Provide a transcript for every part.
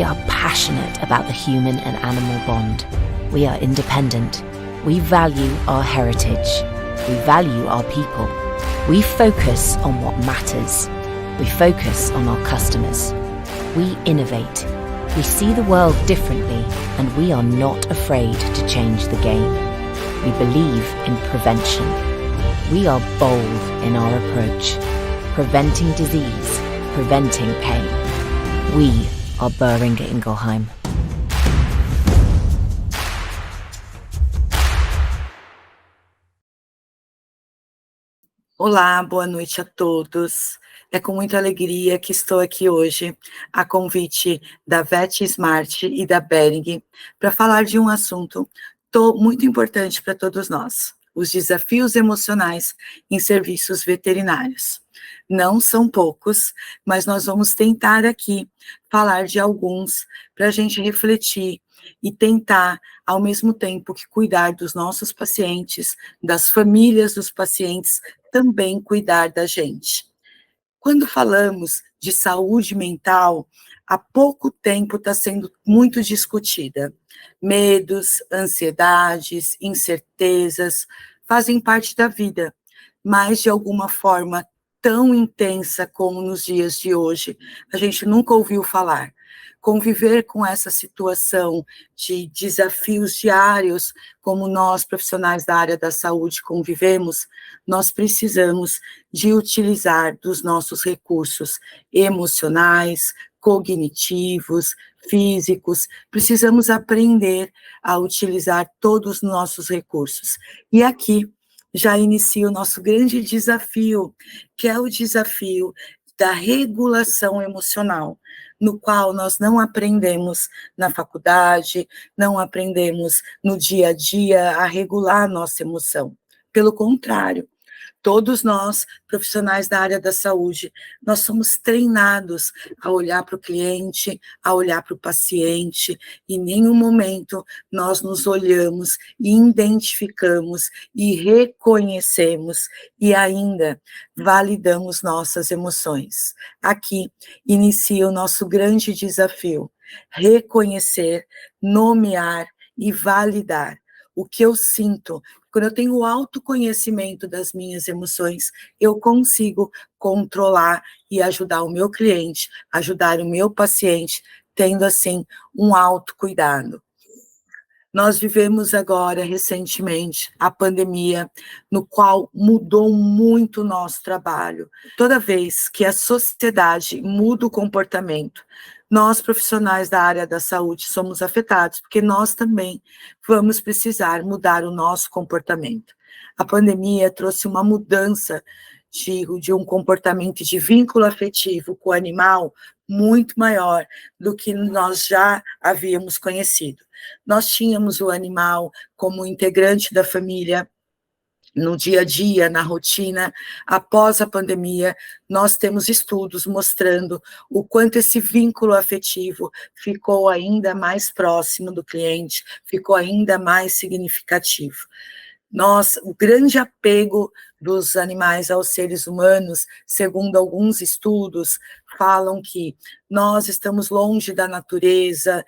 We are passionate about the human and animal bond. We are independent. We value our heritage. We value our people. We focus on what matters. We focus on our customers. We innovate. We see the world differently, and we are not afraid to change the game. We believe in prevention. We are bold in our approach, preventing disease, preventing pain. We are Boehringer Ingelheim. Olá, boa noite a todos. É com muita alegria que estou aqui hoje, a convite da VetSmart e da Boehringer, para falar de um assunto muito importante para todos nós, os desafios emocionais em serviços veterinários. Não são poucos, mas nós vamos tentar aqui falar de alguns para a gente refletir e tentar, ao mesmo tempo que cuidar dos nossos pacientes, das famílias dos pacientes, também cuidar da gente. Quando falamos de saúde mental, há pouco tempo está sendo muito discutida. Medos, ansiedades, incertezas fazem parte da vida, mas de alguma forma tão intensa como nos dias de hoje, a gente nunca ouviu falar. Conviver com essa situação de desafios diários, como nós, profissionais da área da saúde, convivemos, nós precisamos de utilizar dos nossos recursos emocionais, cognitivos, físicos, precisamos aprender a utilizar todos os nossos recursos. E aqui já inicia o nosso grande desafio, que é o desafio da regulação emocional, no qual nós não aprendemos na faculdade, não aprendemos no dia a dia a regular a nossa emoção. Pelo contrário, todos nós, profissionais da área da saúde, nós somos treinados a olhar para o cliente, a olhar para o paciente, e em nenhum momento nós nos olhamos e identificamos e reconhecemos e ainda validamos nossas emoções. Aqui inicia o nosso grande desafio, reconhecer, nomear e validar o que eu sinto. Quando eu tenho o autoconhecimento das minhas emoções, eu consigo controlar e ajudar o meu cliente, ajudar o meu paciente, tendo assim um autocuidado. Nós vivemos agora, recentemente, a pandemia, no qual mudou muito o nosso trabalho. Toda vez que a sociedade muda o comportamento, nós, profissionais da área da saúde, somos afetados, porque nós também vamos precisar mudar o nosso comportamento. A pandemia trouxe uma mudança de um comportamento de vínculo afetivo com o animal muito maior do que nós já havíamos conhecido. Nós tínhamos o animal como integrante da família, no dia a dia, na rotina. Após a pandemia, nós temos estudos mostrando o quanto esse vínculo afetivo ficou ainda mais próximo do cliente, ficou ainda mais significativo. O grande apego dos animais aos seres humanos, segundo alguns estudos, falam que nós estamos longe da natureza,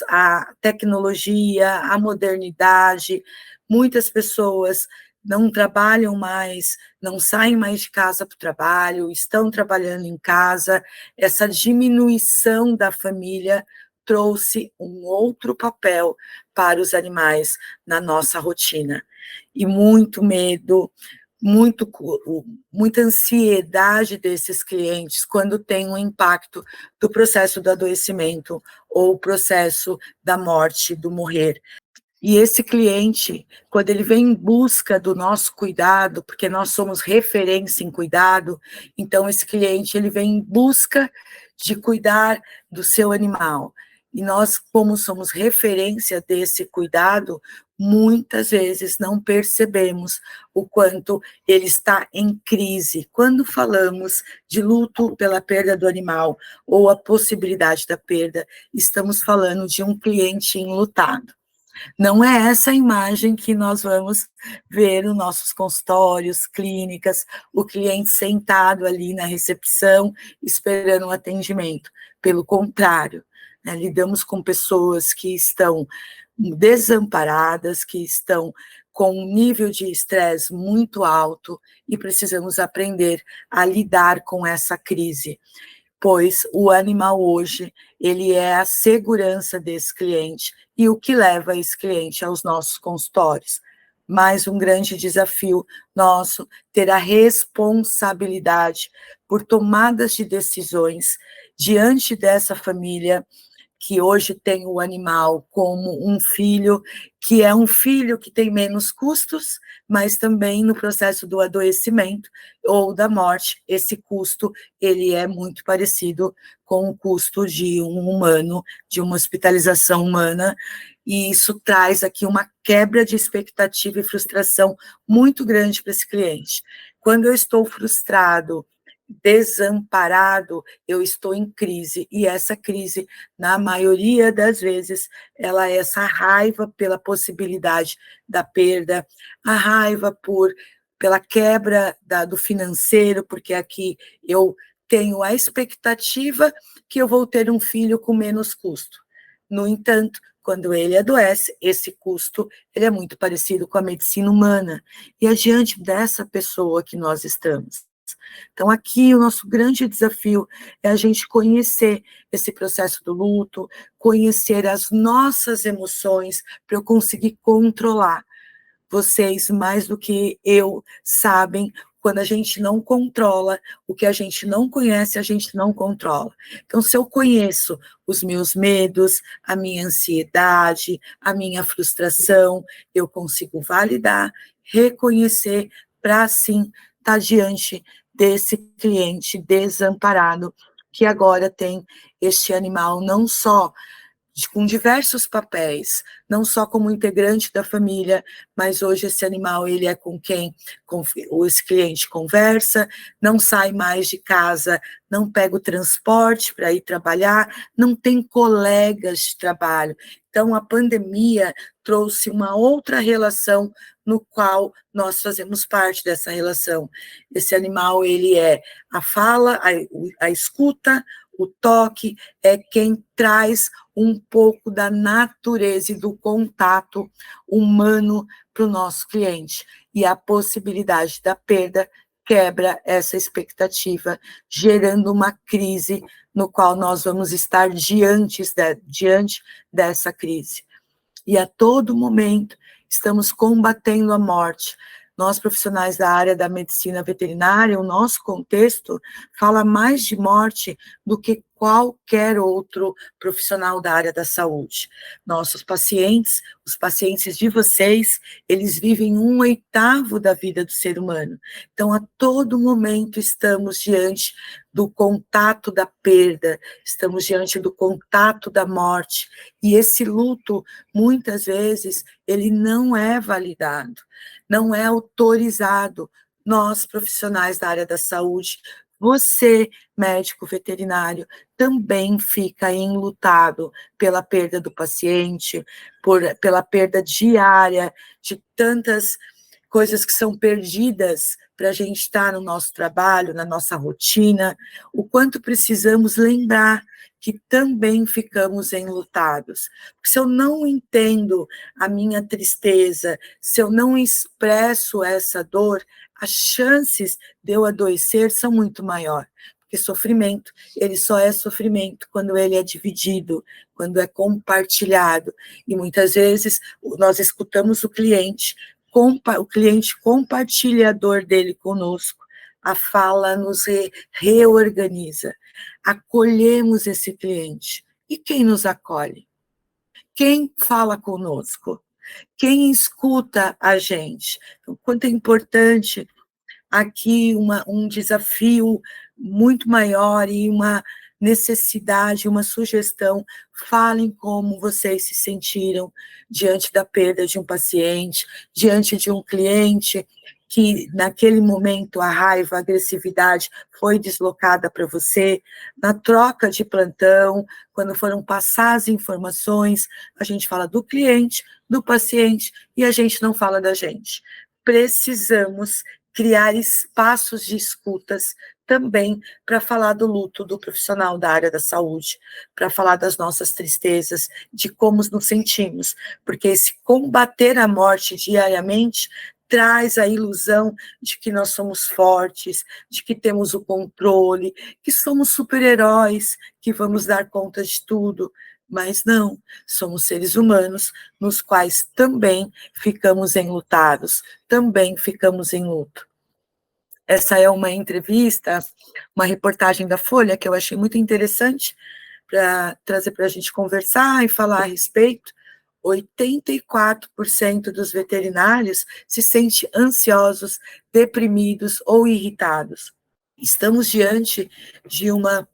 a tecnologia, a modernidade, muitas pessoas não trabalham mais, não saem mais de casa para o trabalho, estão trabalhando em casa. Essa diminuição da família trouxe um outro papel para os animais na nossa rotina. E muito medo, muita ansiedade desses clientes quando tem um impacto do processo do adoecimento ou o processo da morte, do morrer. E esse cliente, quando ele vem em busca do nosso cuidado, porque nós somos referência em cuidado, então esse cliente ele vem em busca de cuidar do seu animal. E nós, como somos referência desse cuidado, muitas vezes não percebemos o quanto ele está em crise. Quando falamos de luto pela perda do animal ou a possibilidade da perda, estamos falando de um cliente enlutado. Não é essa a imagem que nós vamos ver nos nossos consultórios, clínicas, o cliente sentado ali na recepção, esperando um atendimento. Pelo contrário, né? Lidamos com pessoas que estão desamparadas, que estão com um nível de estresse muito alto e precisamos aprender a lidar com essa crise, pois o animal hoje, ele é a segurança desse cliente e o que leva esse cliente aos nossos consultórios. Mais um grande desafio nosso, ter a responsabilidade por tomadas de decisões diante dessa família que hoje tem o animal como um filho, que é um filho que tem menos custos, mas também no processo do adoecimento ou da morte, esse custo, ele é muito parecido com o custo de um humano, de uma hospitalização humana, e isso traz aqui uma quebra de expectativa e frustração muito grande para esse cliente. Quando eu estou frustrado, desamparado, eu estou em crise, e essa crise, na maioria das vezes, ela é essa raiva pela possibilidade da perda, a raiva pela quebra do financeiro, porque aqui eu tenho a expectativa que eu vou ter um filho com menos custo. No entanto, quando ele adoece, esse custo ele é muito parecido com a medicina humana, e é diante dessa pessoa que nós estamos. Então, aqui o nosso grande desafio é a gente conhecer esse processo do luto, conhecer as nossas emoções, para eu conseguir controlar. Vocês, mais do que eu, sabem, quando a gente não controla, o que a gente não conhece, a gente não controla. Então, se eu conheço os meus medos, a minha ansiedade, a minha frustração, eu consigo validar, reconhecer, para, assim, estar diante desse cliente desamparado, que agora tem este animal não só com diversos papéis, não só como integrante da família, mas hoje esse animal, ele é com quem esse cliente conversa, não sai mais de casa, não pega o transporte para ir trabalhar, não tem colegas de trabalho. Então, a pandemia trouxe uma outra relação no qual nós fazemos parte dessa relação. Esse animal, ele é a fala, a escuta, o toque, é quem traz um pouco da natureza e do contato humano para o nosso cliente. E a possibilidade da perda quebra essa expectativa, gerando uma crise no qual nós vamos estar diante dessa crise. E a todo momento estamos combatendo a morte. Nós, profissionais da área da medicina veterinária, o nosso contexto fala mais de morte do que qualquer outro profissional da área da saúde. Nossos pacientes, os pacientes de vocês, eles vivem 1/8 da vida do ser humano. Então, a todo momento estamos diante do contato da perda, estamos diante do contato da morte, e esse luto, muitas vezes, ele não é validado, não é autorizado. Nós, profissionais da área da saúde, você, médico veterinário, também fica enlutado pela perda do paciente, pela perda diária de tantas coisas que são perdidas para a gente estar no nosso trabalho, na nossa rotina, o quanto precisamos lembrar que também ficamos enlutados. Porque se eu não entendo a minha tristeza, se eu não expresso essa dor, as chances de eu adoecer são muito maiores. Porque sofrimento, ele só é sofrimento quando ele é dividido, quando é compartilhado. E muitas vezes nós escutamos o cliente compartilha a dor dele conosco, a fala nos reorganiza, acolhemos esse cliente. E quem nos acolhe? Quem fala conosco? Quem escuta a gente? Então, quanto é importante aqui um desafio muito maior e uma necessidade, uma sugestão, falem como vocês se sentiram diante da perda de um paciente, diante de um cliente que naquele momento a raiva, a agressividade foi deslocada para você, na troca de plantão, quando foram passar as informações, a gente fala do cliente, do paciente, e a gente não fala da gente. Precisamos criar espaços de escutas também para falar do luto do profissional da área da saúde, para falar das nossas tristezas, de como nos sentimos, porque esse combater a morte diariamente traz a ilusão de que nós somos fortes, de que temos o controle, que somos super-heróis, que vamos dar conta de tudo, mas não, somos seres humanos nos quais também ficamos enlutados, também ficamos em luto. Essa é uma entrevista, uma reportagem da Folha, que eu achei muito interessante, para trazer para a gente conversar e falar a respeito. 84% dos veterinários se sentem ansiosos, deprimidos ou irritados. Estamos diante de uma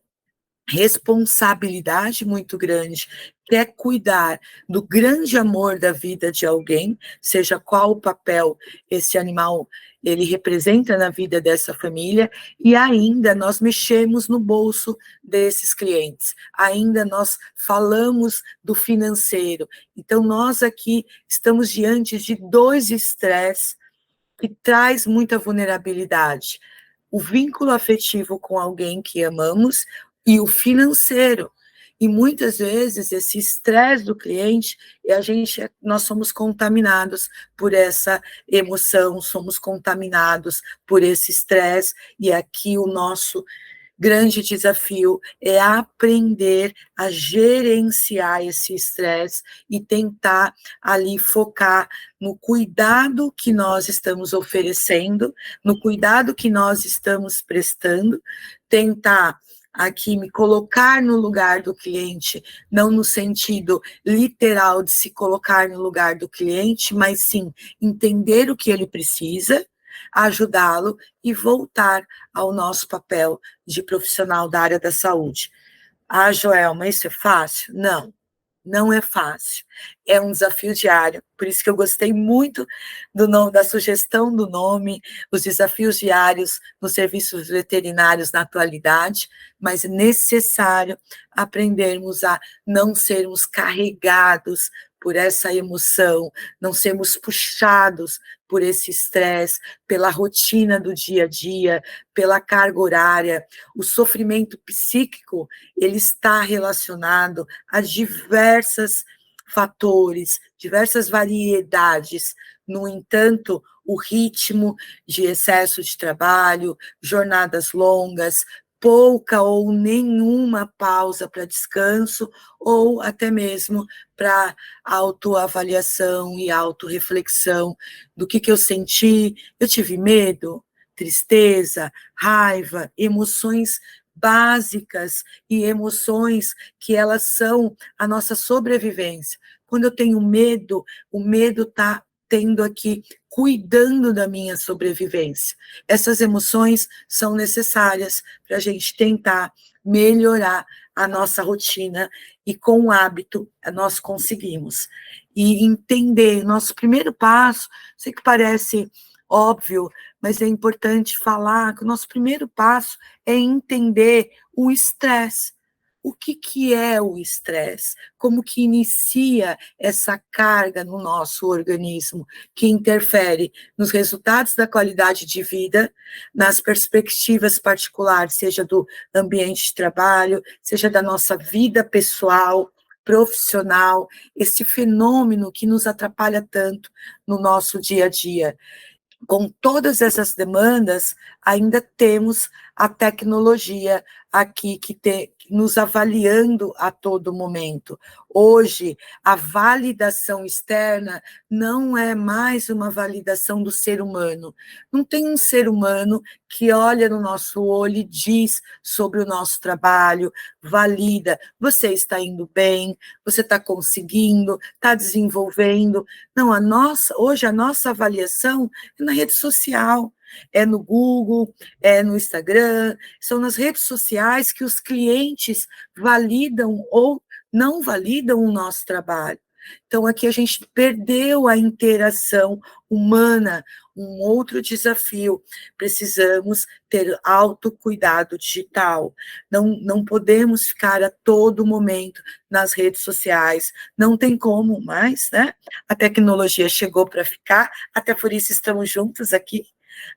responsabilidade muito grande, que é cuidar do grande amor da vida de alguém, seja qual o papel esse animal ele representa na vida dessa família, e ainda nós mexemos no bolso desses clientes, ainda nós falamos do financeiro. Então, nós aqui estamos diante de dois estresses que traz muita vulnerabilidade. O vínculo afetivo com alguém que amamos e o financeiro. E muitas vezes esse estresse do cliente, nós somos contaminados por essa emoção, somos contaminados por esse estresse, e aqui o nosso grande desafio é aprender a gerenciar esse estresse e tentar ali focar no cuidado que nós estamos oferecendo, no cuidado que nós estamos prestando, tentar aqui me colocar no lugar do cliente, não no sentido literal de se colocar no lugar do cliente, mas sim entender o que ele precisa, ajudá-lo e voltar ao nosso papel de profissional da área da saúde. Ah, Joelma, isso é fácil? Não, não é fácil. É um desafio diário, por isso que eu gostei muito da sugestão do nome, os desafios diários nos serviços veterinários na atualidade, mas é necessário aprendermos a não sermos carregados por essa emoção, não sermos puxados por esse estresse, pela rotina do dia a dia, pela carga horária. O sofrimento psíquico, ele está relacionado a diversos fatores, diversas variedades. No entanto, o ritmo de excesso de trabalho, jornadas longas, pouca ou nenhuma pausa para descanso, ou até mesmo para autoavaliação e autorreflexão do que eu senti. Eu tive medo, tristeza, raiva, emoções básicas e emoções que elas são a nossa sobrevivência. Quando eu tenho medo, o medo está tendo aqui, cuidando da minha sobrevivência. Essas emoções são necessárias para a gente tentar melhorar a nossa rotina, e com o hábito nós conseguimos. E entender, nosso primeiro passo, sei que parece óbvio, mas é importante falar que o nosso primeiro passo é entender o estresse. O que é o estresse? Como que inicia essa carga no nosso organismo, que interfere nos resultados da qualidade de vida, nas perspectivas particulares, seja do ambiente de trabalho, seja da nossa vida pessoal, profissional, esse fenômeno que nos atrapalha tanto no nosso dia a dia. Com todas essas demandas, ainda temos a tecnologia aqui nos avaliando a todo momento. Hoje, a validação externa não é mais uma validação do ser humano. Não tem um ser humano que olha no nosso olho e diz sobre o nosso trabalho, valida, você está indo bem, você está conseguindo, está desenvolvendo. Não, hoje a nossa avaliação é na rede social, é no Google, é no Instagram, são nas redes sociais que os clientes validam ou não validam o nosso trabalho. Então, aqui a gente perdeu a interação humana, um outro desafio. Precisamos ter autocuidado digital. Não podemos ficar a todo momento nas redes sociais. Não tem como mais, né? A tecnologia chegou para ficar, até por isso estamos juntos aqui,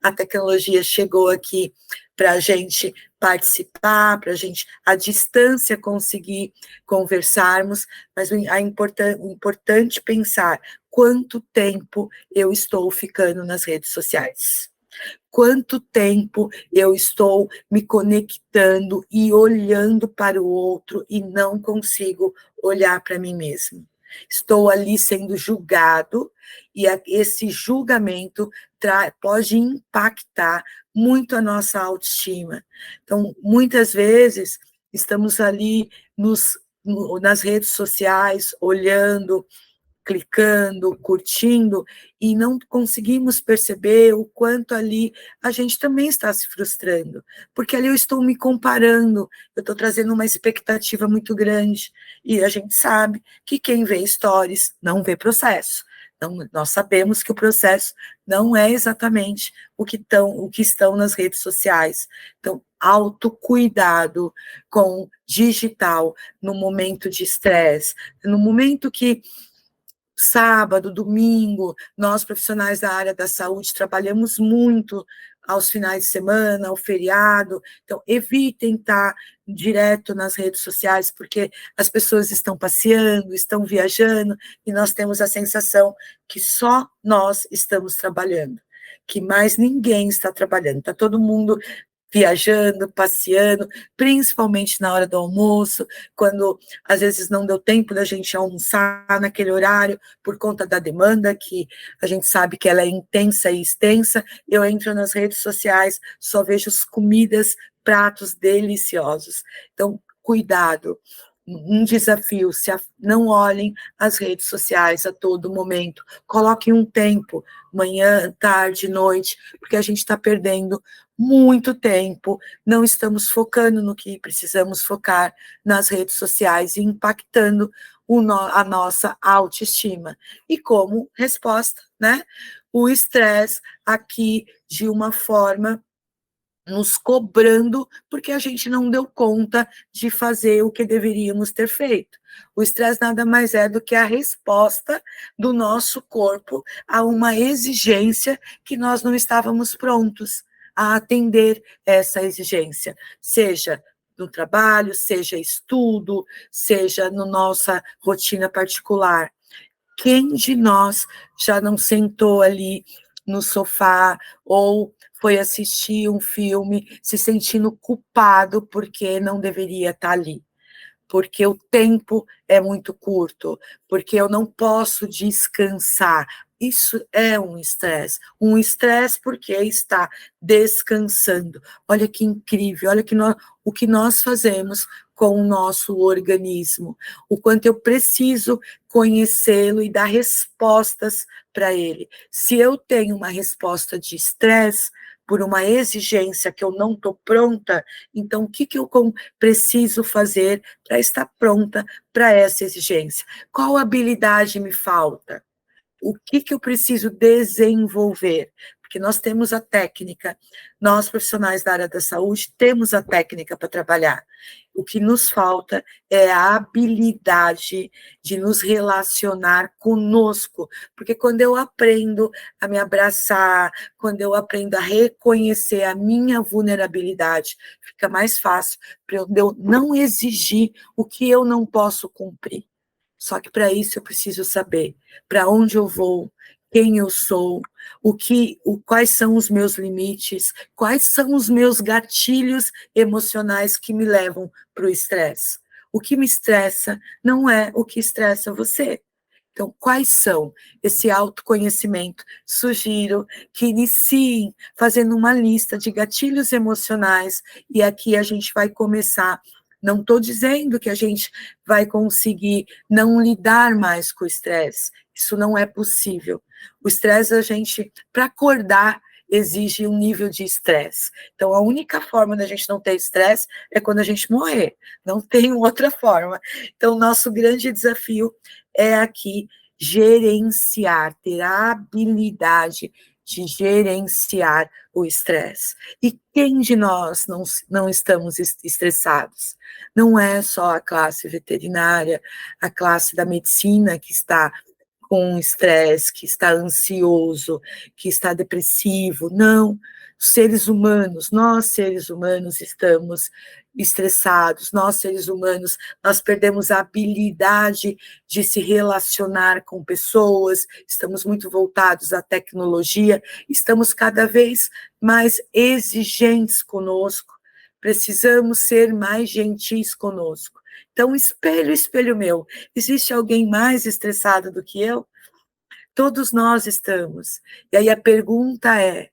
A tecnologia chegou aqui para a gente participar, para a gente, à distância, conseguir conversarmos, mas o importante pensar quanto tempo eu estou ficando nas redes sociais. Quanto tempo eu estou me conectando e olhando para o outro e não consigo olhar para mim mesmo. Estou ali sendo julgado e esse julgamento pode impactar muito a nossa autoestima. Então, muitas vezes, estamos ali nas redes sociais, olhando, clicando, curtindo, e não conseguimos perceber o quanto ali a gente também está se frustrando, porque ali eu estou me comparando, eu estou trazendo uma expectativa muito grande, e a gente sabe que quem vê stories não vê processo. Então, nós sabemos que o processo não é exatamente o que estão nas redes sociais. Então, autocuidado com digital no momento de estresse, no momento que sábado, domingo, nós profissionais da área da saúde trabalhamos muito aos finais de semana, ao feriado, então evitem estar direto nas redes sociais, porque as pessoas estão passeando, estão viajando, e nós temos a sensação que só nós estamos trabalhando, que mais ninguém está trabalhando, está todo mundo viajando, passeando, principalmente na hora do almoço, quando às vezes não deu tempo da gente almoçar naquele horário, por conta da demanda, que a gente sabe que ela é intensa e extensa, eu entro nas redes sociais, só vejo as comidas, pratos deliciosos. Então, cuidado. Um desafio, não olhem as redes sociais a todo momento, coloquem um tempo, manhã, tarde, noite, porque a gente está perdendo muito tempo, não estamos focando no que precisamos focar nas redes sociais e impactando a nossa autoestima. E como resposta, né, o estresse aqui de uma forma nos cobrando porque a gente não deu conta de fazer o que deveríamos ter feito. O estresse nada mais é do que a resposta do nosso corpo a uma exigência que nós não estávamos prontos a atender essa exigência, seja no trabalho, seja estudo, seja na nossa rotina particular. Quem de nós já não sentou ali no sofá ou foi assistir um filme se sentindo culpado porque não deveria estar ali? Porque o tempo é muito curto, porque eu não posso descansar. Isso é um estresse porque está descansando. Olha que incrível, olha o que nós fazemos com o nosso organismo, o quanto eu preciso conhecê-lo e dar respostas para ele. Se eu tenho uma resposta de estresse, por uma exigência que eu não estou pronta, então o que eu preciso fazer para estar pronta para essa exigência? Qual habilidade me falta? O que eu preciso desenvolver? Porque nós temos a técnica, nós profissionais da área da saúde temos a técnica para trabalhar. O que nos falta é a habilidade de nos relacionar conosco, porque quando eu aprendo a me abraçar, quando eu aprendo a reconhecer a minha vulnerabilidade, fica mais fácil para eu não exigir o que eu não posso cumprir. Só que para isso eu preciso saber para onde eu vou, quem eu sou, quais são os meus limites, quais são os meus gatilhos emocionais que me levam para o estresse. O que me estressa não é o que estressa você. Então, quais são esse autoconhecimento? Sugiro que iniciem fazendo uma lista de gatilhos emocionais e aqui a gente vai começar. Não estou dizendo que a gente vai conseguir não lidar mais com o estresse. Isso não é possível. O estresse, para acordar, exige um nível de estresse. Então, a única forma da gente não ter estresse é quando a gente morrer. Não tem outra forma. Então, nosso grande desafio é aqui gerenciar, ter a habilidade de gerenciar o estresse. E quem de nós não estamos estressados? Não é só a classe veterinária, a classe da medicina que está com estresse, que está ansioso, que está depressivo. Não, seres humanos, nós seres humanos estamos estressados, nós seres humanos, nós perdemos a habilidade de se relacionar com pessoas, estamos muito voltados à tecnologia, estamos cada vez mais exigentes conosco, precisamos ser mais gentis conosco. Então, espelho, espelho meu, existe alguém mais estressado do que eu? Todos nós estamos. E aí a pergunta é,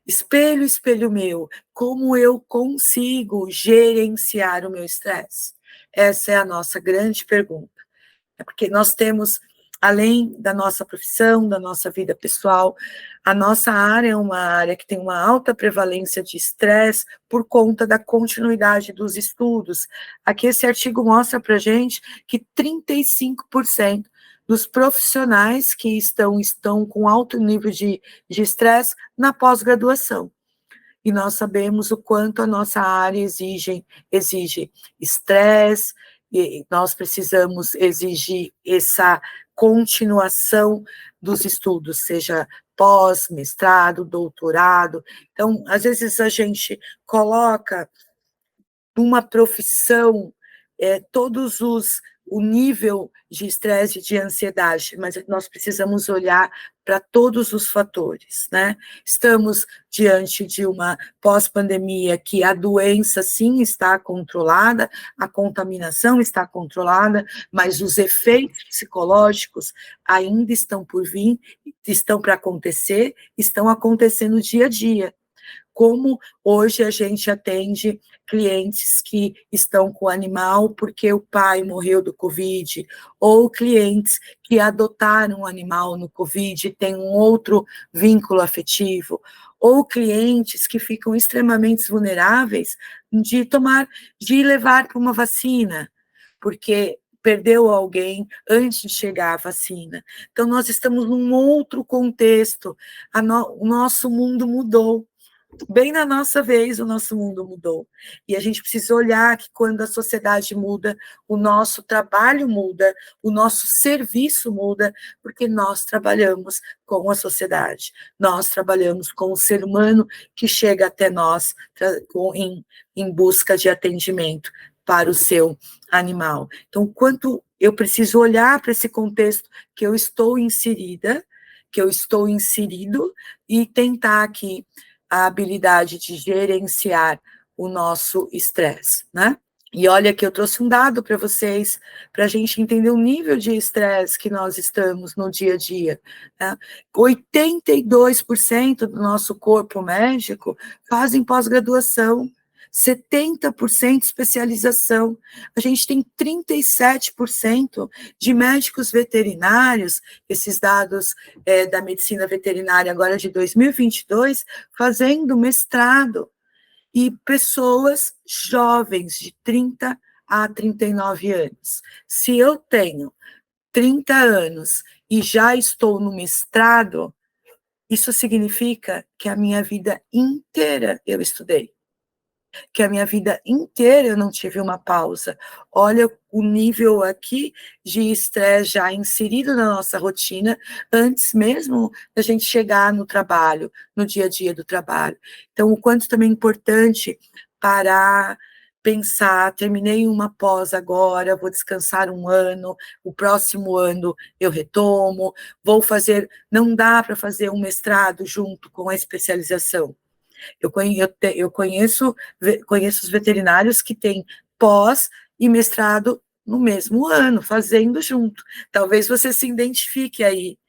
espelho, espelho meu, como eu consigo gerenciar o meu estresse? Essa é a nossa grande pergunta. É porque nós temos, além da nossa profissão, da nossa vida pessoal, a nossa área é uma área que tem uma alta prevalência de estresse por conta da continuidade dos estudos. Aqui esse artigo mostra para a gente que 35% dos profissionais que estão com alto nível de estresse na pós-graduação. E nós sabemos o quanto a nossa área exige estresse, e nós precisamos exigir essa continuação dos estudos, seja pós, mestrado, doutorado. Então, às vezes a gente coloca uma profissão o nível de estresse e de ansiedade, mas nós precisamos olhar para todos os fatores, né? Estamos diante de uma pós-pandemia que a doença, sim, está controlada, a contaminação está controlada, mas os efeitos psicológicos ainda estão por vir, estão para acontecer, estão acontecendo dia a dia. Como hoje a gente atende clientes que estão com animal porque o pai morreu do Covid, ou clientes que adotaram um animal no Covid e têm um outro vínculo afetivo, ou clientes que ficam extremamente vulneráveis de levar para uma vacina, porque perdeu alguém antes de chegar à vacina. Então, nós estamos num outro contexto, o nosso mundo mudou. Bem na nossa vez, o nosso mundo mudou. E a gente precisa olhar que quando a sociedade muda, o nosso trabalho muda, o nosso serviço muda, porque nós trabalhamos com a sociedade, nós trabalhamos com o ser humano que chega até nós em busca de atendimento para o seu animal. Então, quanto eu preciso olhar para esse contexto que eu estou inserida, que eu estou inserido, e tentar aqui a habilidade de gerenciar o nosso estresse, né? E olha que eu trouxe um dado para vocês, para a gente entender o nível de estresse que nós estamos no dia a dia, né? 82% do nosso corpo médico fazem pós-graduação, 70% especialização, a gente tem 37% de médicos veterinários, esses dados da medicina veterinária agora de 2022, fazendo mestrado, e pessoas jovens de 30 a 39 anos. Se eu tenho 30 anos e já estou no mestrado, isso significa que a minha vida inteira eu estudei, que a minha vida inteira eu não tive uma pausa. Olha o nível aqui de estresse já inserido na nossa rotina, antes mesmo da gente chegar no trabalho, no dia a dia do trabalho. Então, o quanto também é importante parar, pensar, terminei uma pós agora, vou descansar um ano, o próximo ano eu retomo, não dá para fazer um mestrado junto com a especialização. Eu conheço os veterinários que têm pós e mestrado no mesmo ano, fazendo junto. Talvez você se identifique aí.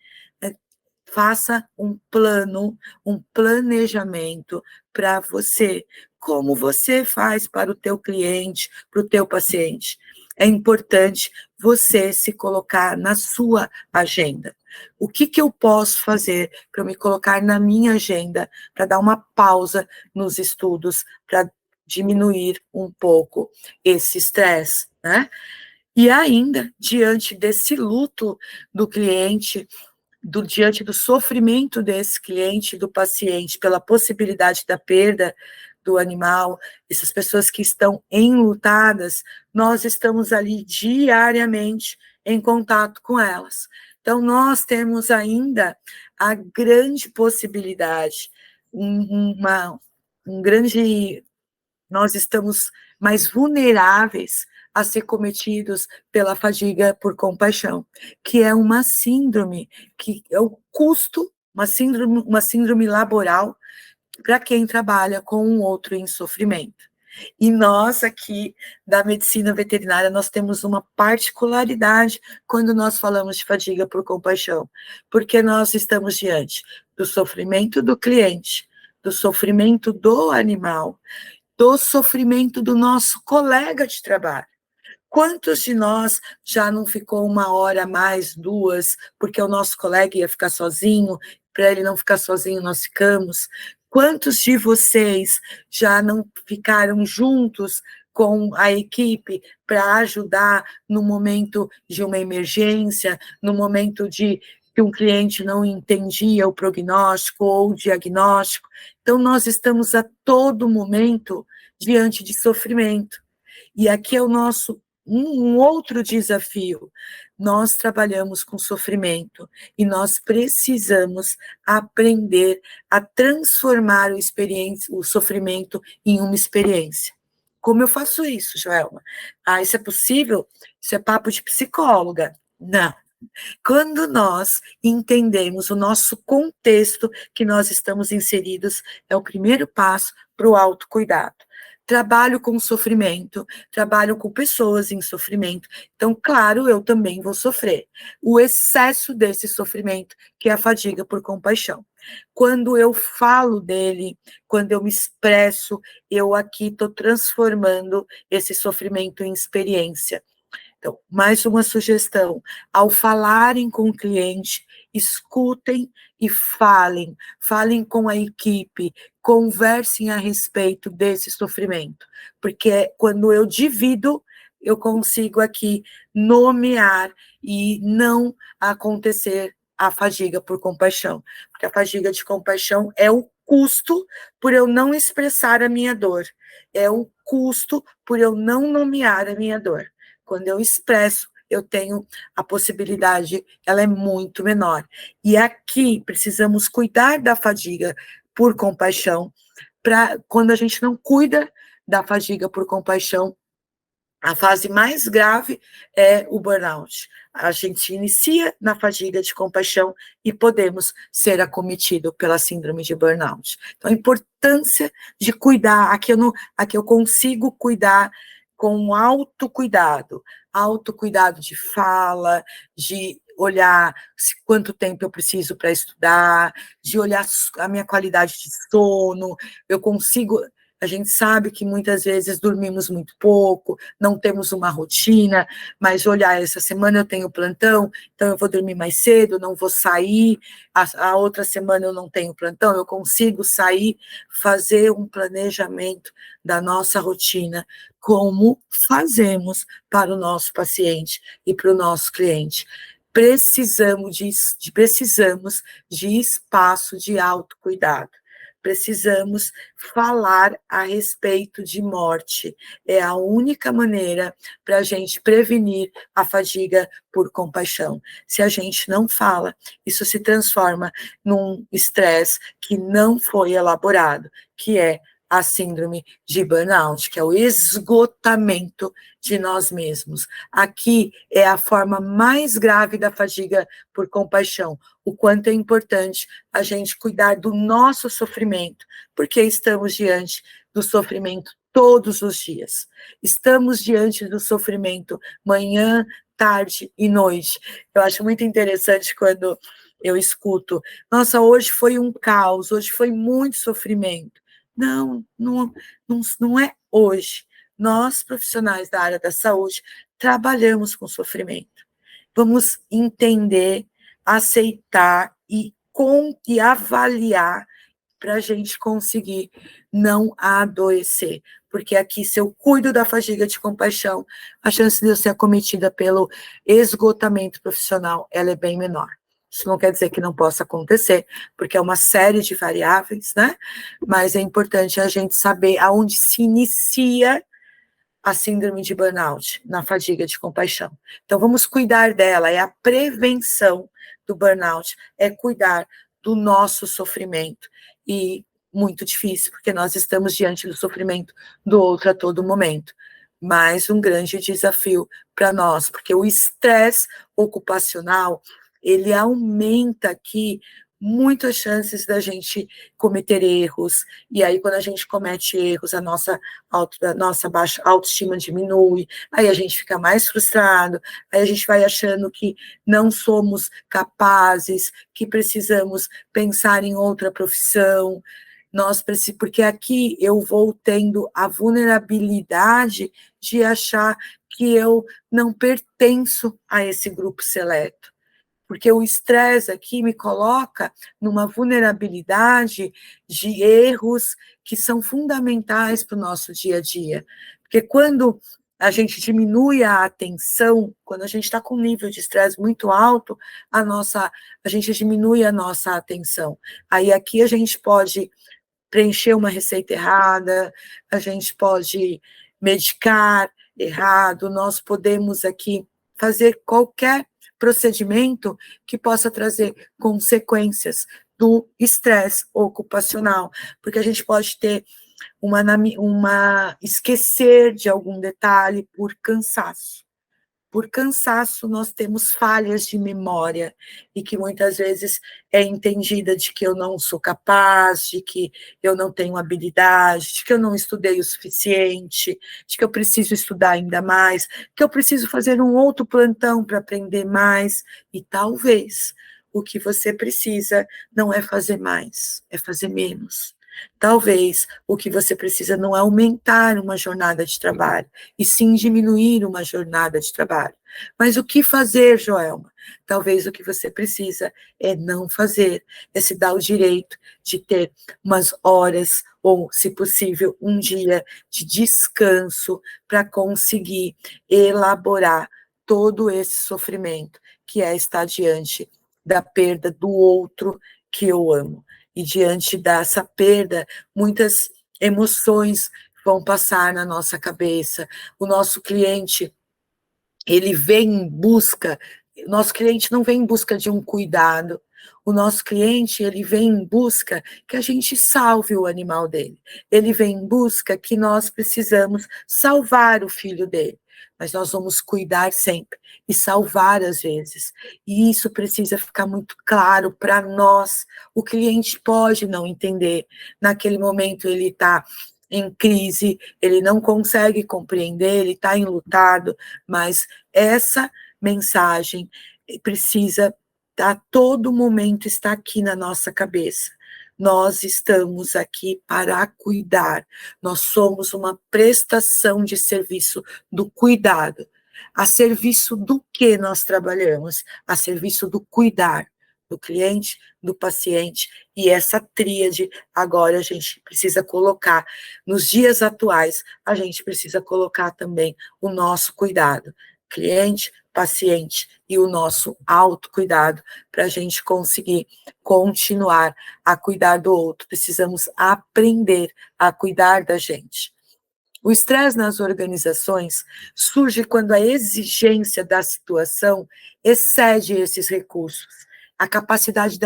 Faça um plano, um planejamento para você. Como você faz para o teu cliente, para o teu paciente? É importante você se colocar na sua agenda. O que eu posso fazer para me colocar na minha agenda, para dar uma pausa nos estudos, para diminuir um pouco esse estresse, né? E ainda, diante desse luto do cliente, diante do sofrimento desse cliente, do paciente, pela possibilidade da perda do animal, essas pessoas que estão enlutadas, nós estamos ali diariamente em contato com elas. Então, nós temos ainda a grande possibilidade, um grande nós estamos mais vulneráveis a ser cometidos pela fadiga por compaixão, que é uma síndrome, que é o custo, uma síndrome laboral para quem trabalha com um outro em sofrimento. E nós aqui da medicina veterinária, nós temos uma particularidade quando nós falamos de fadiga por compaixão, porque nós estamos diante do sofrimento do cliente, do sofrimento do animal, do sofrimento do nosso colega de trabalho. Quantos de nós já não ficou 1 hora mais, 2, porque o nosso colega ia ficar sozinho, para ele não ficar sozinho, nós ficamos? Quantos de vocês já não ficaram juntos com a equipe para ajudar no momento de uma emergência, no momento de que um cliente não entendia o prognóstico ou o diagnóstico? Então, nós estamos a todo momento diante de sofrimento. E aqui é o nosso um outro desafio. Nós trabalhamos com sofrimento e nós precisamos aprender a transformar o sofrimento em uma experiência. Como eu faço isso, Joelma? Isso é possível? Isso é papo de psicóloga? Não. Quando nós entendemos o nosso contexto que nós estamos inseridos, é o primeiro passo para o autocuidado. Trabalho com sofrimento, trabalho com pessoas em sofrimento, então, claro, eu também vou sofrer. O excesso desse sofrimento, que é a fadiga por compaixão. Quando eu falo dele, quando eu me expresso, eu aqui estou transformando esse sofrimento em experiência. Então, mais uma sugestão, ao falarem com o cliente, escutem e falem com a equipe, conversem a respeito desse sofrimento, porque quando eu divido, eu consigo aqui nomear e não acontecer a fadiga por compaixão, porque a fadiga de compaixão é o custo por eu não expressar a minha dor, é o custo por eu não nomear a minha dor. Quando eu expresso, eu tenho a possibilidade, ela é muito menor. E aqui precisamos cuidar da fadiga por compaixão, para quando a gente não cuida da fadiga por compaixão, a fase mais grave é o burnout. A gente inicia na fadiga de compaixão e podemos ser acometidos pela síndrome de burnout. Então, a importância de cuidar, aqui eu consigo cuidar com autocuidado de fala, de olhar quanto tempo eu preciso para estudar, de olhar a minha qualidade de sono, a gente sabe que muitas vezes dormimos muito pouco, não temos uma rotina, mas olhar, essa semana eu tenho plantão, então eu vou dormir mais cedo, não vou sair, a outra semana eu não tenho plantão, eu consigo sair, fazer um planejamento da nossa rotina, como fazemos para o nosso paciente e para o nosso cliente. Precisamos de espaço de autocuidado. Precisamos falar a respeito de morte. É a única maneira para a gente prevenir a fadiga por compaixão. Se a gente não fala, isso se transforma num estresse que não foi elaborado, que é a síndrome de burnout, que é o esgotamento de nós mesmos. Aqui é a forma mais grave da fadiga por compaixão, o quanto é importante a gente cuidar do nosso sofrimento, porque estamos diante do sofrimento todos os dias. Estamos diante do sofrimento manhã, tarde e noite. Eu acho muito interessante quando eu escuto, nossa, hoje foi um caos, hoje foi muito sofrimento. Não é hoje. Nós, profissionais da área da saúde, trabalhamos com sofrimento. Vamos entender, aceitar e avaliar para a gente conseguir não adoecer. Porque aqui, se eu cuido da fadiga de compaixão, a chance de eu ser acometida pelo esgotamento profissional, ela é bem menor. Isso não quer dizer que não possa acontecer, porque é uma série de variáveis, né? Mas é importante a gente saber aonde se inicia a síndrome de burnout, na fadiga de compaixão. Então, vamos cuidar dela, é a prevenção do burnout, é cuidar do nosso sofrimento. E muito difícil, porque nós estamos diante do sofrimento do outro a todo momento. Mais um grande desafio para nós, porque o estresse ocupacional, ele aumenta aqui muitas chances da gente cometer erros, e aí quando a gente comete erros, a nossa baixa autoestima diminui, aí a gente fica mais frustrado, aí a gente vai achando que não somos capazes, que precisamos pensar em outra profissão, porque aqui eu vou tendo a vulnerabilidade de achar que eu não pertenço a esse grupo seleto. Porque o estresse aqui me coloca numa vulnerabilidade de erros que são fundamentais para o nosso dia a dia. Porque quando a gente diminui a atenção, quando a gente está com um nível de estresse muito alto, a gente diminui a nossa atenção. Aí aqui a gente pode preencher uma receita errada, a gente pode medicar errado, nós podemos aqui fazer qualquer procedimento que possa trazer consequências do estresse ocupacional, porque a gente pode ter esquecer de algum detalhe por cansaço. Por cansaço, nós temos falhas de memória, e que muitas vezes é entendida de que eu não sou capaz, de que eu não tenho habilidade, de que eu não estudei o suficiente, de que eu preciso estudar ainda mais, que eu preciso fazer um outro plantão para aprender mais, e talvez o que você precisa não é fazer mais, é fazer menos. Talvez o que você precisa não é aumentar uma jornada de trabalho, e sim diminuir uma jornada de trabalho. Mas o que fazer, Joelma? Talvez o que você precisa é não fazer, é se dar o direito de ter umas horas, ou, se possível, um dia de descanso para conseguir elaborar todo esse sofrimento que é estar diante da perda do outro que eu amo. E diante dessa perda, muitas emoções vão passar na nossa cabeça. O nosso cliente, ele vem em busca, o nosso cliente não vem em busca de um cuidado, o nosso cliente, ele vem em busca que a gente salve o animal dele. Ele vem em busca que nós precisamos salvar o filho dele. Mas nós vamos cuidar sempre e salvar às vezes. E isso precisa ficar muito claro para nós. O cliente pode não entender. Naquele momento ele está em crise, ele não consegue compreender, ele está enlutado, mas essa mensagem precisa a todo momento estar aqui na nossa cabeça. Nós estamos aqui para cuidar. Nós somos uma prestação de serviço do cuidado. A serviço do que nós trabalhamos? A serviço do cuidar do cliente, do paciente, e essa tríade agora a gente precisa colocar, nos dias atuais, a gente precisa colocar também o nosso cuidado, cliente, paciente e o nosso autocuidado, para a gente conseguir continuar a cuidar do outro. Precisamos aprender a cuidar da gente. O estresse nas organizações surge quando a exigência da situação excede esses recursos, a capacidade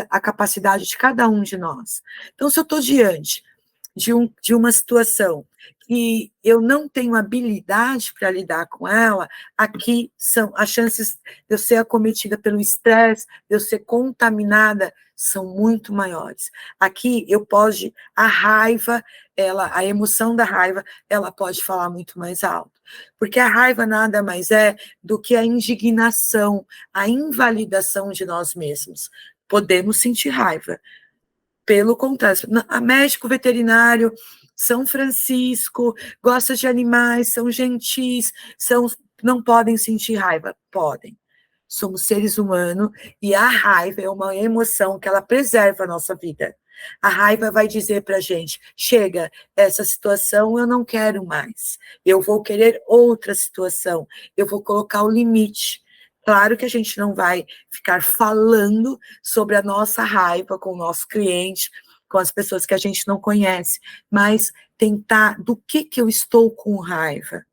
de cada um de nós. Então, se eu estou diante de uma situação que eu não tenho habilidade para lidar com ela, aqui são as chances de eu ser acometida pelo estresse, de eu ser contaminada, são muito maiores. Aqui a raiva, a emoção da raiva, ela pode falar muito mais alto. Porque a raiva nada mais é do que a indignação, a invalidação de nós mesmos. Podemos sentir raiva. Pelo contrário, a médico veterinário, São Francisco, gosta de animais, são gentis, não podem sentir raiva? Podem. Somos seres humanos e a raiva é uma emoção que ela preserva a nossa vida. A raiva vai dizer para a gente, chega, essa situação eu não quero mais, eu vou querer outra situação, eu vou colocar o limite. Claro que a gente não vai ficar falando sobre a nossa raiva com o nosso cliente, com as pessoas que a gente não conhece, mas tentar do que eu estou com raiva.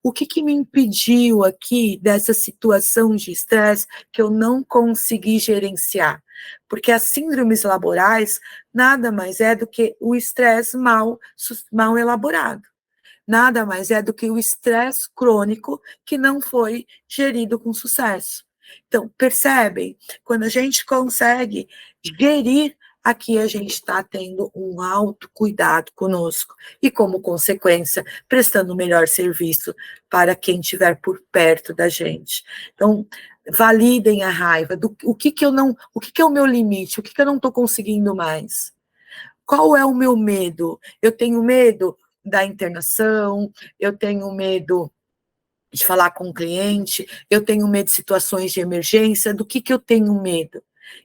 O que me impediu aqui dessa situação de estresse que eu não consegui gerenciar? Porque as síndromes laborais nada mais é do que o estresse mal elaborado. Nada mais é do que o estresse crônico que não foi gerido com sucesso. Então, percebem? Quando a gente consegue gerir, aqui a gente está tendo um autocuidado conosco e, como consequência, prestando o melhor serviço para quem estiver por perto da gente. Então, validem a raiva, o que é o meu limite, o que eu não estou conseguindo mais. Qual é o meu medo? Eu tenho medo da internação, eu tenho medo de falar com o cliente, eu tenho medo de situações de emergência, do que eu tenho medo?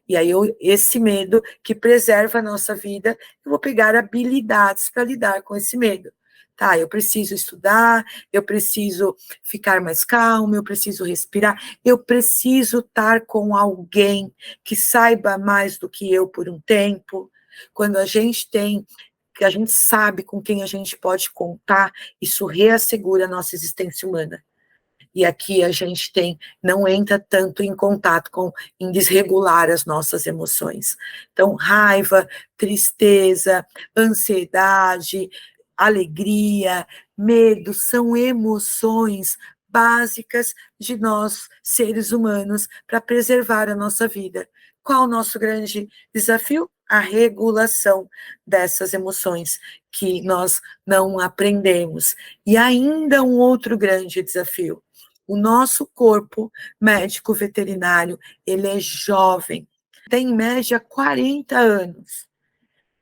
E aí, esse medo que preserva a nossa vida, eu vou pegar habilidades para lidar com esse medo. Tá, eu preciso estudar, eu preciso ficar mais calmo, eu preciso respirar, eu preciso estar com alguém que saiba mais do que eu por um tempo. Quando a gente sabe com quem a gente pode contar, isso reassegura a nossa existência humana. E aqui a gente não entra tanto em contato em desregular as nossas emoções. Então, raiva, tristeza, ansiedade, alegria, medo, são emoções básicas de nós, seres humanos, para preservar a nossa vida. Qual o nosso grande desafio? A regulação dessas emoções que nós não aprendemos. E ainda um outro grande desafio. O nosso corpo médico veterinário, ele é jovem, tem em média 40 anos.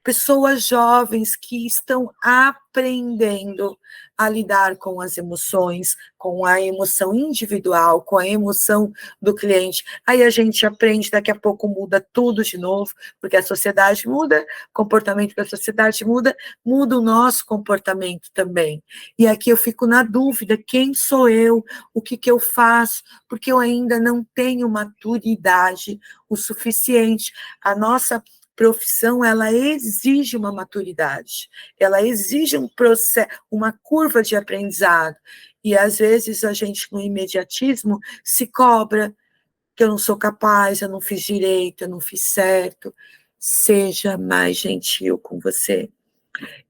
Pessoas jovens que estão aprendendo a lidar com as emoções, com a emoção individual, com a emoção do cliente. Aí a gente aprende, daqui a pouco muda tudo de novo, porque a sociedade muda, o comportamento da sociedade muda, muda o nosso comportamento também. E aqui eu fico na dúvida, quem sou eu? O que eu faço? Porque eu ainda não tenho maturidade o suficiente. A nossa profissão, ela exige uma maturidade, ela exige um processo, uma curva de aprendizado, e às vezes a gente no imediatismo se cobra que eu não sou capaz, eu não fiz direito, eu não fiz certo. Seja mais gentil com você.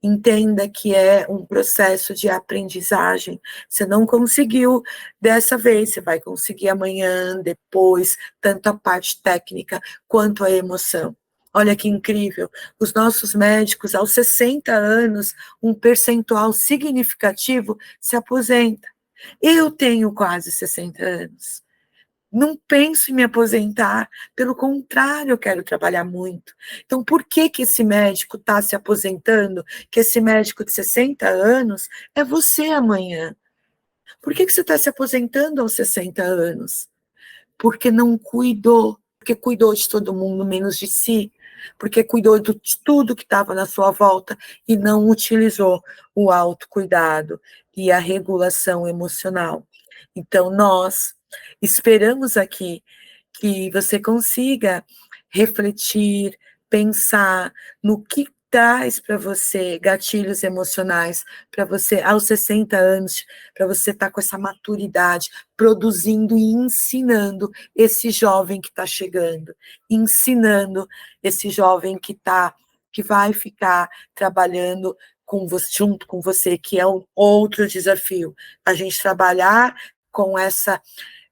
Entenda que é um processo de aprendizagem. Você não conseguiu dessa vez, você vai conseguir amanhã, depois, tanto a parte técnica quanto a emoção. Olha que incrível, os nossos médicos, aos 60 anos, um percentual significativo se aposenta. Eu tenho quase 60 anos. Não penso em me aposentar, pelo contrário, eu quero trabalhar muito. Então, por que esse médico está se aposentando? Que esse médico de 60 anos é você amanhã. Por que você está se aposentando aos 60 anos? Porque não cuidou, porque cuidou de todo mundo menos de si, porque cuidou de tudo que estava na sua volta e não utilizou o autocuidado e a regulação emocional. Então, nós esperamos aqui que você consiga refletir, pensar no que traz para você gatilhos emocionais, para você, aos 60 anos, para você estar com essa maturidade, produzindo e ensinando esse jovem que está chegando, ensinando esse jovem que vai ficar trabalhando junto com você, que é um outro desafio, a gente trabalhar com essa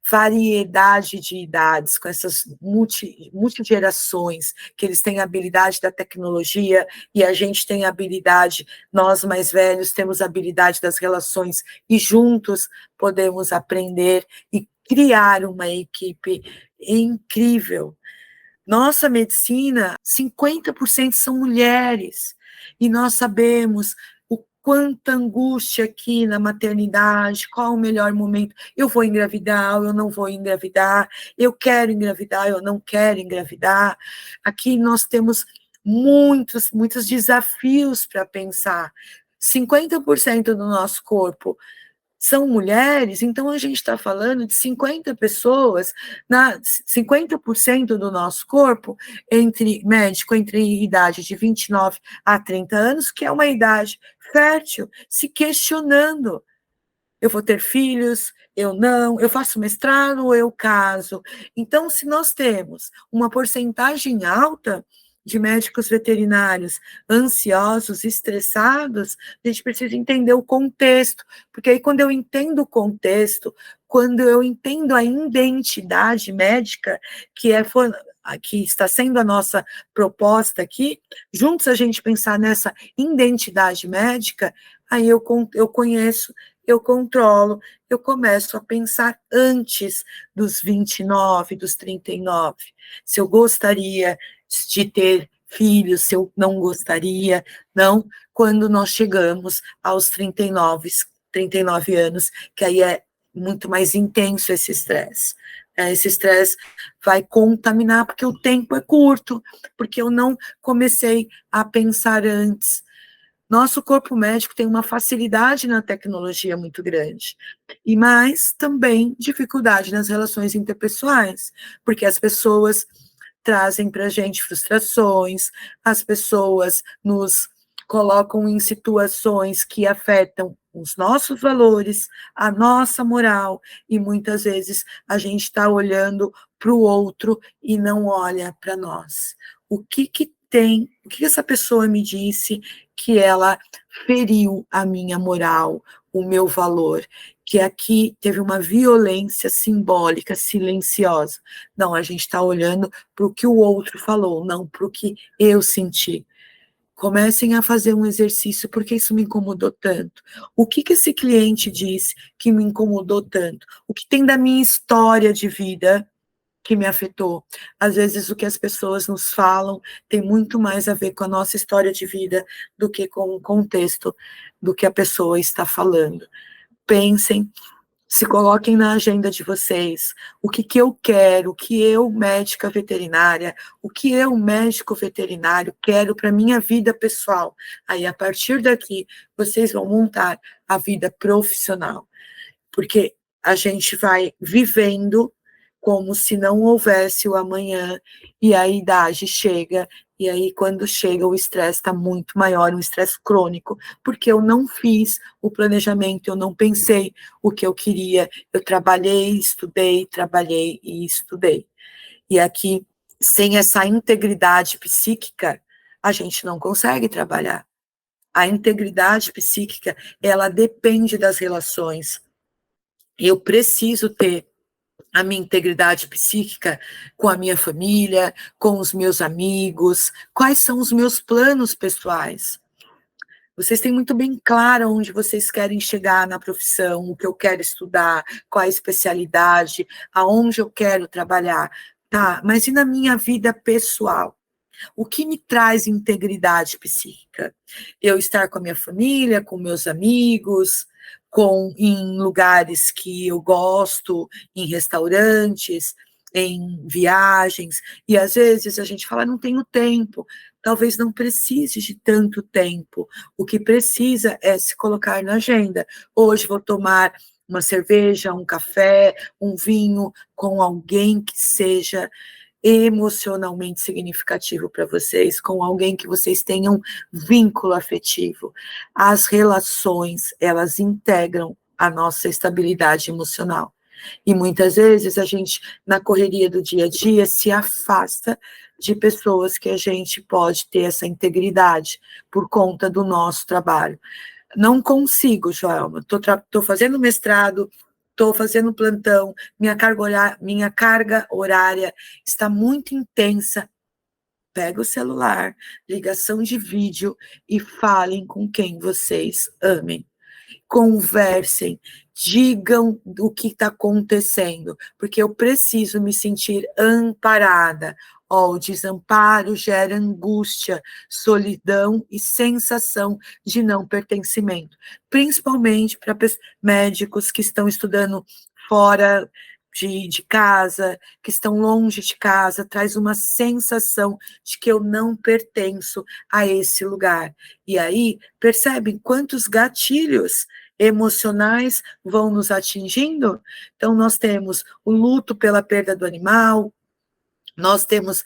variedade de idades, com essas multigerações, que eles têm a habilidade da tecnologia e a gente tem a habilidade, nós mais velhos temos a habilidade das relações e juntos podemos aprender e criar uma equipe incrível. Nossa medicina, 50% são mulheres, e nós sabemos o quanta angústia aqui na maternidade, qual o melhor momento, eu vou engravidar, eu não vou engravidar, eu quero engravidar, eu não quero engravidar. Aqui nós temos muitos muitos para pensar. 50% do nosso corpo são mulheres, então a gente está falando de 50 pessoas, 50% do nosso corpo, entre idade de 29 a 30 anos, que é uma idade fértil, se questionando. eu vou ter filhos, eu não, eu faço mestrado ou eu caso. Então, se nós temos uma porcentagem alta de médicos veterinários ansiosos, estressados, a gente precisa entender o contexto, porque aí quando eu entendo o contexto, quando eu entendo a identidade médica, que está sendo a nossa proposta aqui, juntos a gente pensar nessa identidade médica, aí eu conheço, eu controlo, eu começo a pensar antes dos 29, dos 39. Se eu gostaria de ter filhos, se eu não gostaria, não, quando nós chegamos aos 39 anos, que aí é muito mais intenso esse estresse. Esse estresse vai contaminar, porque o tempo é curto, porque eu não comecei a pensar antes. Nosso corpo médico tem uma facilidade na tecnologia muito grande, e mais também dificuldade nas relações interpessoais, porque as pessoas trazem para a gente frustrações, as pessoas nos colocam em situações que afetam os nossos valores, a nossa moral, e muitas vezes a gente está olhando para o outro e não olha para nós. O que tem, o que essa pessoa me disse que ela feriu a minha moral, o meu valor, que aqui teve uma violência simbólica, silenciosa. Não, a gente está olhando para o que o outro falou, não para o que eu senti. Comecem a fazer um exercício, porque isso me incomodou tanto. O que esse cliente disse que me incomodou tanto? O que tem da minha história de vida que me afetou? Às vezes o que as pessoas nos falam tem muito mais a ver com a nossa história de vida do que com o contexto do que a pessoa está falando. Pensem, se coloquem na agenda de vocês, o que eu quero, o que eu, médica veterinária, o que eu, médico veterinário, quero para a minha vida pessoal. Aí, a partir daqui, vocês vão montar a vida profissional, porque a gente vai vivendo como se não houvesse o amanhã, e a idade chega, e aí quando chega o estresse está muito maior, um estresse crônico, porque eu não fiz o planejamento, eu não pensei o que eu queria, eu trabalhei e estudei. E aqui, sem essa integridade psíquica, a gente não consegue trabalhar. A integridade psíquica, ela depende das relações. Eu preciso ter a minha integridade psíquica com a minha família, com os meus amigos, quais são os meus planos pessoais. Vocês têm muito bem claro onde vocês querem chegar na profissão, o que eu quero estudar, qual a especialidade, aonde eu quero trabalhar, tá? Mas e na minha vida pessoal? O que me traz integridade psíquica? Eu estar com a minha família, com meus amigos, em lugares que eu gosto, em restaurantes, em viagens, e às vezes a gente fala, não tenho tempo, talvez não precise de tanto tempo, o que precisa é se colocar na agenda. Hoje vou tomar uma cerveja, um café, um vinho com alguém que seja emocionalmente significativo para vocês, com alguém que vocês tenham vínculo afetivo. As relações, elas integram a nossa estabilidade emocional. E muitas vezes a gente, na correria do dia a dia, se afasta de pessoas que a gente pode ter essa integridade por conta do nosso trabalho. Não consigo, Joelma, estou fazendo mestrado, estou fazendo plantão, minha carga horária está muito intensa. Pega o celular, ligação de vídeo e falem com quem vocês amem. Conversem, digam o que está acontecendo, porque eu preciso me sentir amparada. O desamparo gera angústia, solidão e sensação de não pertencimento, principalmente para médicos que estão estudando fora de casa, que estão longe de casa, traz uma sensação de que eu não pertenço a esse lugar. E aí, percebem quantos gatilhos emocionais vão nos atingindo? Então, nós temos o luto pela perda do animal, Nós temos,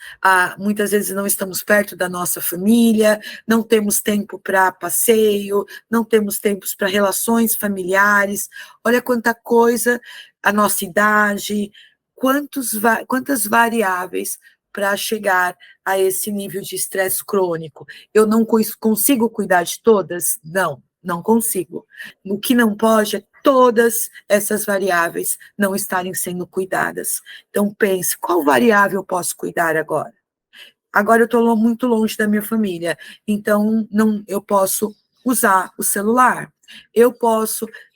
muitas vezes não estamos perto da nossa família, não temos tempo para passeio, não temos tempo para relações familiares. Olha quanta coisa, a nossa idade, quantas variáveis para chegar a esse nível de estresse crônico. Eu não consigo cuidar de todas? Não, não consigo. O que não pode é todas essas variáveis não estarem sendo cuidadas. Então, pense, qual variável eu posso cuidar agora? Agora eu estou muito longe da minha família, então não, eu posso usar o celular,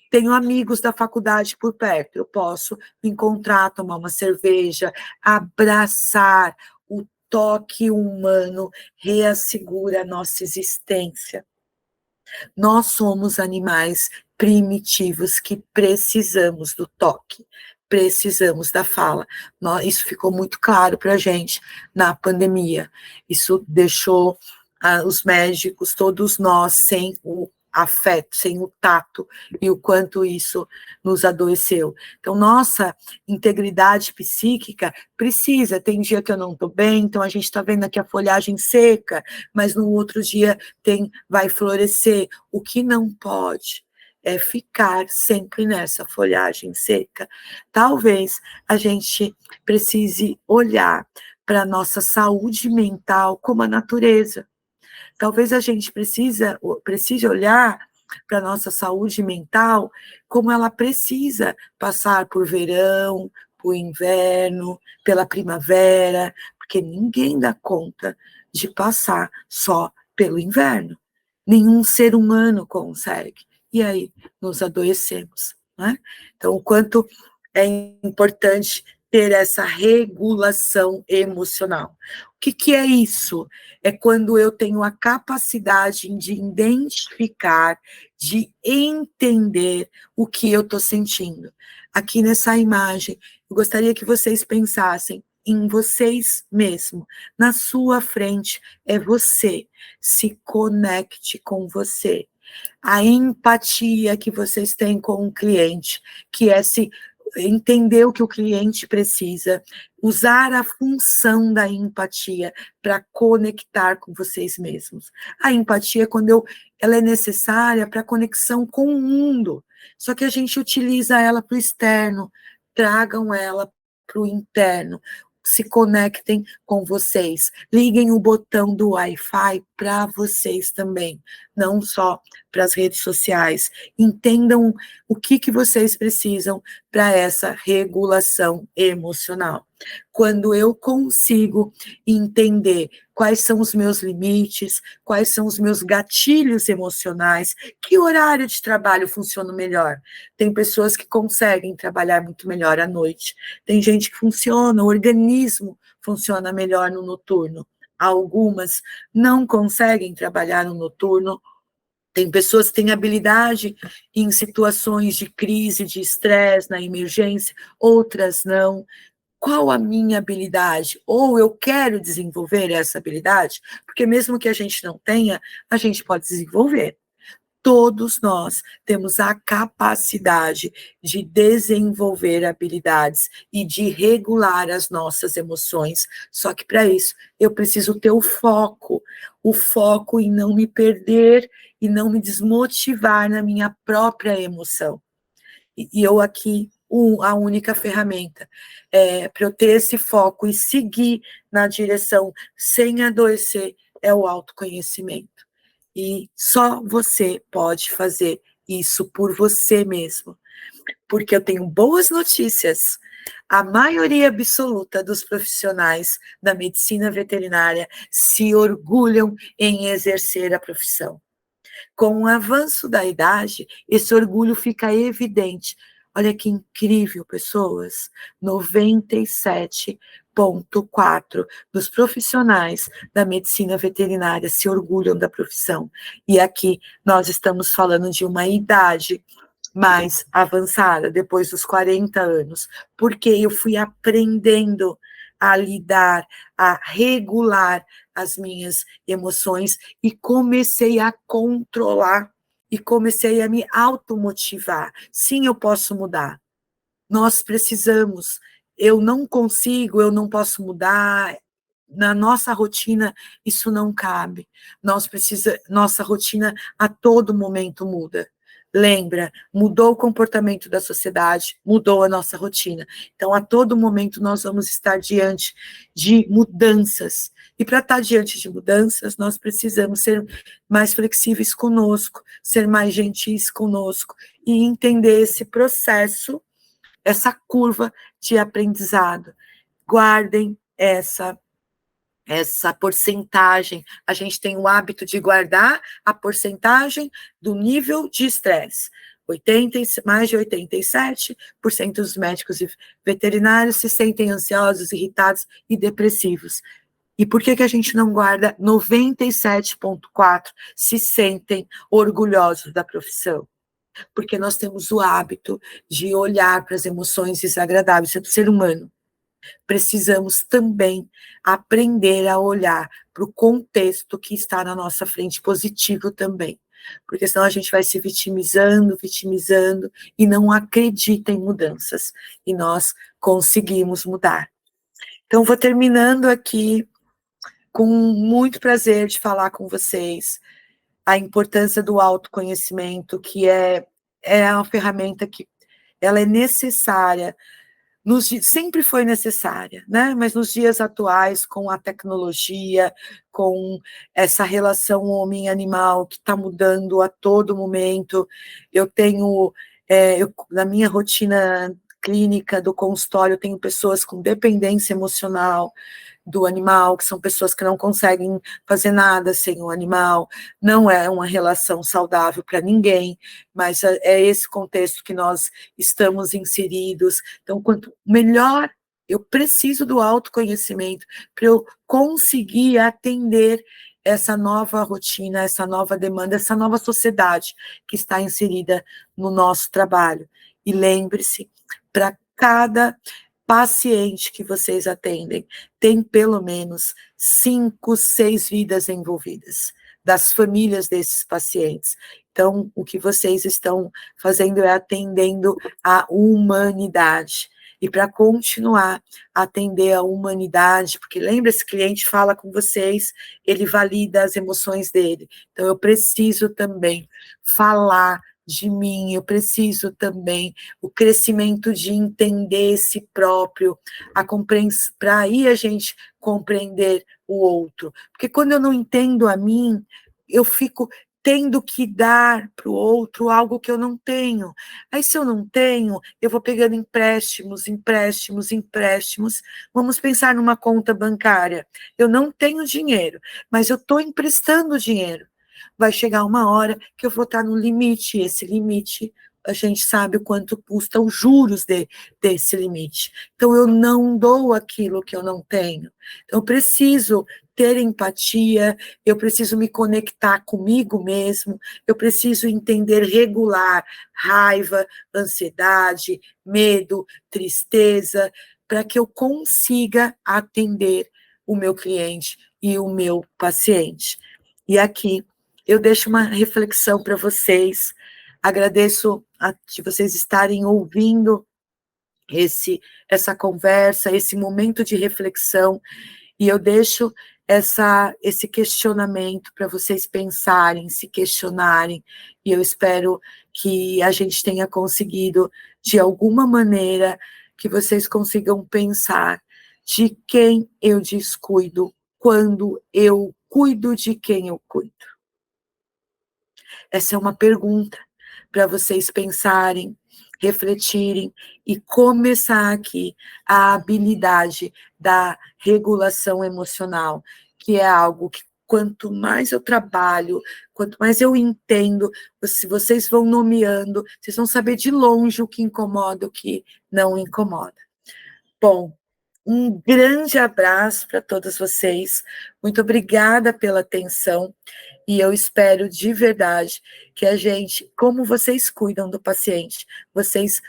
tenho amigos da faculdade por perto, eu posso me encontrar, tomar uma cerveja, abraçar. O toque humano reassegura a nossa existência. Nós somos animais primitivos que precisamos do toque, precisamos da fala. Isso ficou muito claro para a gente na pandemia. Isso deixou os médicos, todos nós, sem o afeto, sem o tato, e o quanto isso nos adoeceu. Então, nossa integridade psíquica precisa. Tem dia que eu não estou bem, então a gente está vendo aqui a folhagem seca, mas no outro dia vai florescer. O que não pode é ficar sempre nessa folhagem seca. Talvez a gente precise olhar para a nossa saúde mental como a natureza. Talvez a gente precise olhar para a nossa saúde mental como ela precisa passar por verão, por inverno, pela primavera, porque ninguém dá conta de passar só pelo inverno. Nenhum ser humano consegue. E aí nos adoecemos, né? Então, o quanto é importante ter essa regulação emocional. O que é isso? É quando eu tenho a capacidade de identificar, de entender o que eu estou sentindo. Aqui nessa imagem, eu gostaria que vocês pensassem em vocês mesmos. Na sua frente é você. Se conecte com você. A empatia que vocês têm com o cliente, que é se entender o que o cliente precisa, usar a função da empatia para conectar com vocês mesmos. A empatia, ela é necessária para a conexão com o mundo, só que a gente utiliza ela para o externo, tragam ela para o interno, se conectem com vocês, liguem o botão do Wi-Fi para vocês também, não só para as redes sociais, entendam o que vocês precisam para essa regulação emocional. Quando eu consigo entender quais são os meus limites, quais são os meus gatilhos emocionais, que horário de trabalho funciona melhor? Tem pessoas que conseguem trabalhar muito melhor à noite, tem gente que funciona, o organismo funciona melhor no noturno. Algumas não conseguem trabalhar no noturno. Tem pessoas que têm habilidade em situações de crise, de estresse, na emergência, outras não. Qual a minha habilidade? Ou eu quero desenvolver essa habilidade? Porque mesmo que a gente não tenha, a gente pode desenvolver. Todos nós temos a capacidade de desenvolver habilidades e de regular as nossas emoções. Só que para isso eu preciso ter o foco em não me perder e não me desmotivar na minha própria emoção. E eu aqui, a única ferramenta para eu ter esse foco e seguir na direção sem adoecer é o autoconhecimento. E só você pode fazer isso por você mesmo. Porque eu tenho boas notícias. A maioria absoluta dos profissionais da medicina veterinária se orgulham em exercer a profissão. Com o avanço da idade, esse orgulho fica evidente. Olha que incrível, pessoas. 97,4% dos profissionais da medicina veterinária se orgulham da profissão. E aqui nós estamos falando de uma idade mais avançada, depois dos 40 anos, porque eu fui aprendendo a lidar, a regular as minhas emoções e comecei a controlar e comecei a me automotivar. Sim, eu posso mudar. Nós precisamos eu não consigo, eu não posso mudar, na nossa rotina isso não cabe. Nossa rotina a todo momento muda. Lembra, mudou o comportamento da sociedade, mudou a nossa rotina. Então, a todo momento, nós vamos estar diante de mudanças. E para estar diante de mudanças, nós precisamos ser mais flexíveis conosco, ser mais gentis conosco e entender esse processo, essa curva de aprendizado. Guardem essa porcentagem, a gente tem o hábito de guardar a porcentagem do nível de estresse. Mais de 87% dos médicos e veterinários se sentem ansiosos, irritados e depressivos. E por que a gente não guarda 97,4% se sentem orgulhosos da profissão? Porque nós temos o hábito de olhar para as emoções desagradáveis do ser humano. Precisamos também aprender a olhar para o contexto que está na nossa frente, positivo também, porque senão a gente vai se vitimizando, e não acredita em mudanças, e nós conseguimos mudar. Então, vou terminando aqui, com muito prazer de falar com vocês, a importância do autoconhecimento, que é uma ferramenta que ela é necessária, sempre foi necessária, né? Mas nos dias atuais, com a tecnologia, com essa relação homem-animal que está mudando a todo momento, eu tenho, na minha rotina clínica do consultório, eu tenho pessoas com dependência emocional do animal, que são pessoas que não conseguem fazer nada sem o animal, não é uma relação saudável para ninguém, mas é esse contexto que nós estamos inseridos. Então, quanto melhor, eu preciso do autoconhecimento para eu conseguir atender essa nova rotina, essa nova demanda, essa nova sociedade que está inserida no nosso trabalho. E lembre-se, para cada paciente que vocês atendem, tem pelo menos 5, 6 vidas envolvidas, das famílias desses pacientes. Então, o que vocês estão fazendo é atendendo a humanidade. E para continuar a atender a humanidade, porque lembra, esse cliente fala com vocês, ele valida as emoções dele. Então, eu preciso também falar de mim, eu preciso também o crescimento de entender si próprio, para aí a gente compreender o outro. Porque quando eu não entendo a mim, eu fico tendo que dar para o outro algo que eu não tenho. Aí, se eu não tenho, eu vou pegando empréstimos. Vamos pensar numa conta bancária. Eu não tenho dinheiro, mas eu estou emprestando dinheiro. Vai chegar uma hora que eu vou estar no limite, esse limite, a gente sabe o quanto custa os juros desse limite. Então, eu não dou aquilo que eu não tenho. Então, eu preciso ter empatia, eu preciso me conectar comigo mesmo, eu preciso entender, regular raiva, ansiedade, medo, tristeza, para que eu consiga atender o meu cliente e o meu paciente. E aqui eu deixo uma reflexão para vocês. Agradeço de vocês estarem ouvindo essa conversa, esse momento de reflexão, e eu deixo esse questionamento para vocês pensarem, se questionarem, e eu espero que a gente tenha conseguido, de alguma maneira, que vocês consigam pensar de quem eu descuido quando eu cuido de quem eu cuido. Essa é uma pergunta para vocês pensarem, refletirem e começar aqui a habilidade da regulação emocional, que é algo que quanto mais eu trabalho, quanto mais eu entendo, se vocês vão nomeando, vocês vão saber de longe o que incomoda, o que não incomoda. Bom, um grande abraço para todos vocês, muito obrigada pela atenção, e eu espero de verdade que a gente, como vocês cuidam do paciente, vocês,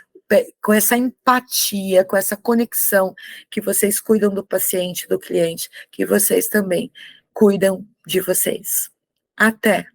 com essa empatia, com essa conexão, que vocês cuidam do paciente, do cliente, que vocês também cuidam de vocês. Até!